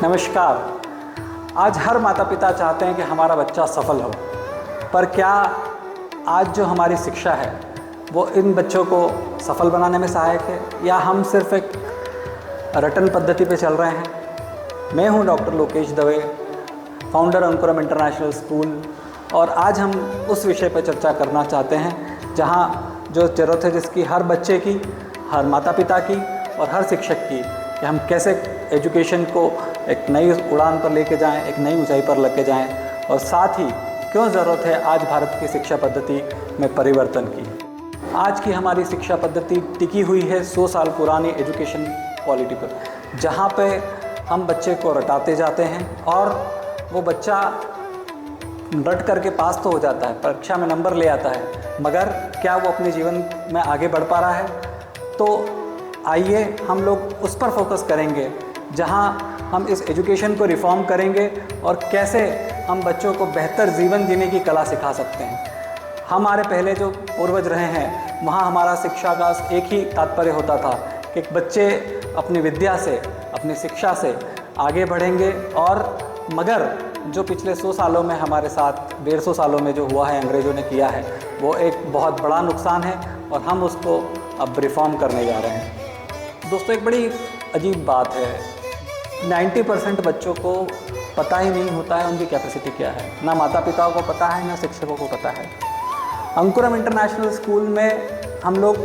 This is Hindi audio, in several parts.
नमस्कार। आज हर माता पिता चाहते हैं कि हमारा बच्चा सफल हो, पर क्या आज जो हमारी शिक्षा है वो इन बच्चों को सफल बनाने में सहायक है, या हम सिर्फ एक रटन पद्धति पे चल रहे हैं। मैं हूं doctor Lokesh Dave, founder Ankuram international school, और आज हम उस विषय पर चर्चा करना चाहते हैं जहां जो ज़रूरत है जिसकी हर बच्चे की, हर माता पिता की और हर शिक्षक की, कि हम कैसे एजुकेशन को एक नई उड़ान पर लेके जाएं, एक नई ऊंचाई पर लेके जाएं, और साथ ही क्यों ज़रूरत है आज भारत की शिक्षा पद्धति में परिवर्तन की। आज की हमारी शिक्षा पद्धति टिकी हुई है 100 साल पुरानी एजुकेशन पॉलिटी पर, जहाँ पे हम बच्चे को रटाते जाते हैं और वो बच्चा रट करके पास तो हो जाता है, परीक्षा में नंबर ले आता है, मगर क्या वो अपने जीवन में आगे बढ़ पा रहा है? तो आइए हम लोग उस पर फोकस करेंगे जहां हम इस एजुकेशन को रिफॉर्म करेंगे और कैसे हम बच्चों को बेहतर जीवन जीने की कला सिखा सकते हैं। हमारे पहले जो पूर्वज रहे हैं वहाँ हमारा शिक्षा का एक ही तात्पर्य होता था कि बच्चे अपनी विद्या से, अपनी शिक्षा से आगे बढ़ेंगे, और मगर जो पिछले 100 सालों में हमारे साथ 150 सालों में जो हुआ है, अंग्रेज़ों ने किया है, वो एक बहुत बड़ा नुकसान है और हम उसको अब रिफॉर्म करने जा रहे हैं। दोस्तों, एक बड़ी अजीब बात है, 90% बच्चों को पता ही नहीं होता है उनकी कैपेसिटी क्या है। ना माता पिताओं को पता है, ना शिक्षकों को पता है। अंकुरम इंटरनेशनल स्कूल में हम लोग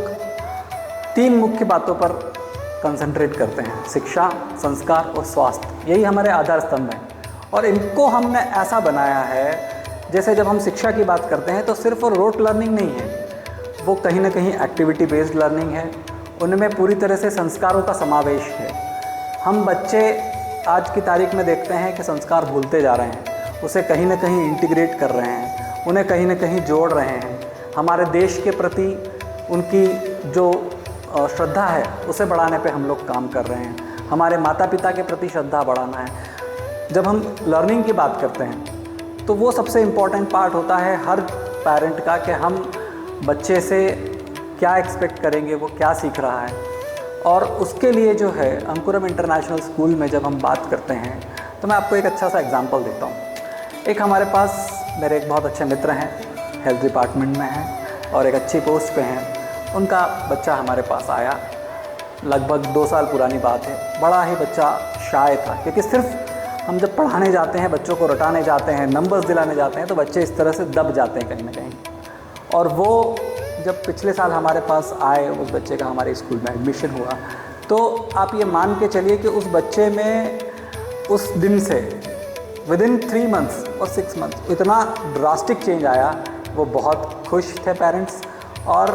3 मुख्य बातों पर कंसंट्रेट करते हैं: शिक्षा, संस्कार और स्वास्थ्य। यही हमारे आधार स्तंभ हैं, और इनको हमने ऐसा बनाया है जैसे जब हम शिक्षा की बात करते हैं तो सिर्फ और रोट लर्निंग नहीं है, वो कहीं ना कहीं एक्टिविटी बेस्ड लर्निंग है। उनमें पूरी तरह से संस्कारों का समावेश है। हम बच्चे आज की तारीख में देखते हैं कि संस्कार भूलते जा रहे हैं, उसे कहीं ना कहीं इंटीग्रेट कर रहे हैं, उन्हें कहीं ना कहीं जोड़ रहे हैं। हमारे देश के प्रति उनकी जो श्रद्धा है उसे बढ़ाने पे हम लोग काम कर रहे हैं। हमारे माता पिता के प्रति श्रद्धा बढ़ाना है। जब हम लर्निंग की बात करते हैं तो वो सबसे इम्पॉर्टेंट पार्ट होता है हर पेरेंट का, कि हम बच्चे से क्या एक्सपेक्ट करेंगे, वो क्या सीख रहा है। और उसके लिए जो है अंकुरम इंटरनेशनल स्कूल में जब हम बात करते हैं तो मैं आपको एक अच्छा सा एग्जांपल देता हूँ। एक हमारे पास मेरे एक बहुत अच्छे मित्र हैं, हेल्थ डिपार्टमेंट में हैं और एक अच्छी पोस्ट पे हैं। उनका बच्चा हमारे पास आया, लगभग 2 साल पुरानी बात है। बड़ा ही बच्चा शाय था, क्योंकि सिर्फ हम जब पढ़ाने जाते हैं, बच्चों को रटाने जाते हैं, नंबर्स दिलाने जाते हैं, तो बच्चे इस तरह से दब जाते हैं कहीं ना कहीं। और वो जब पिछले साल हमारे पास आए, उस बच्चे का हमारे स्कूल में एडमिशन हुआ, तो आप ये मान के चलिए कि उस बच्चे में उस दिन से विदिन 3 मंथ्स और 6 मंथ्स इतना ड्रास्टिक चेंज आया। वो बहुत खुश थे पेरेंट्स, और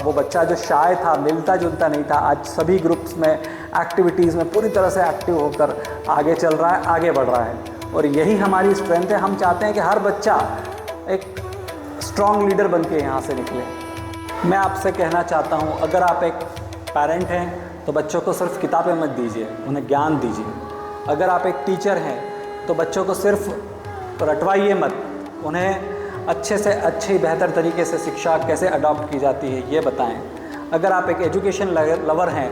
वो बच्चा जो शाय था, मिलता जुलता नहीं था, आज सभी ग्रुप्स में, एक्टिविटीज़ में पूरी तरह से एक्टिव होकर आगे चल रहा है, आगे बढ़ रहा है। और यही हमारी स्ट्रेंथ है। हम चाहते हैं कि हर बच्चा एक स्ट्रॉन्ग लीडर बन के यहाँ से निकले। मैं आपसे कहना चाहता हूँ, अगर आप एक पेरेंट हैं तो बच्चों को सिर्फ किताबें मत दीजिए, उन्हें ज्ञान दीजिए। अगर आप एक टीचर हैं तो बच्चों को सिर्फ रटवाइए मत, उन्हें अच्छे से अच्छी बेहतर तरीके से शिक्षा कैसे अडॉप्ट की जाती है ये बताएं। अगर आप एक एजुकेशन लवर हैं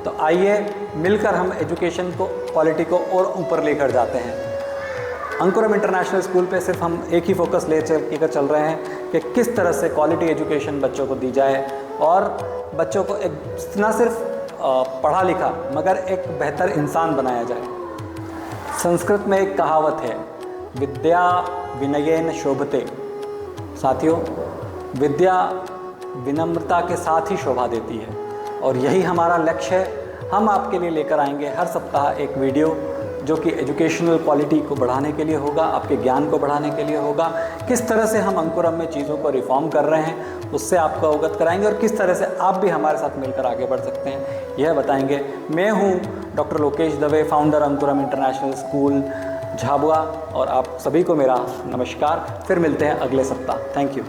तो आइए मिलकर हम एजुकेशन को, क्वालिटी को और ऊपर लेकर जाते हैं। अंकुरम इंटरनेशनल स्कूल पे सिर्फ हम एक ही फोकस लेकर चल रहे हैं कि किस तरह से क्वालिटी एजुकेशन बच्चों को दी जाए, और बच्चों को एक न सिर्फ पढ़ा लिखा मगर एक बेहतर इंसान बनाया जाए। संस्कृत में एक कहावत है, विद्या विनयेन शोभते। साथियों, विद्या विनम्रता के साथ ही शोभा देती है, और यही हमारा लक्ष्य है। हम आपके लिए लेकर आएंगे हर सप्ताह एक वीडियो जो कि एजुकेशनल क्वालिटी को बढ़ाने के लिए होगा, आपके ज्ञान को बढ़ाने के लिए होगा। किस तरह से हम अंकुरम में चीज़ों को रिफॉर्म कर रहे हैं उससे आपको अवगत कराएंगे, और किस तरह से आप भी हमारे साथ मिलकर आगे बढ़ सकते हैं यह बताएंगे। मैं हूँ doctor Lokesh Dave, founder Ankuram international school Jhabua, और आप सभी को मेरा नमस्कार। फिर मिलते हैं अगले सप्ताह। Thank you.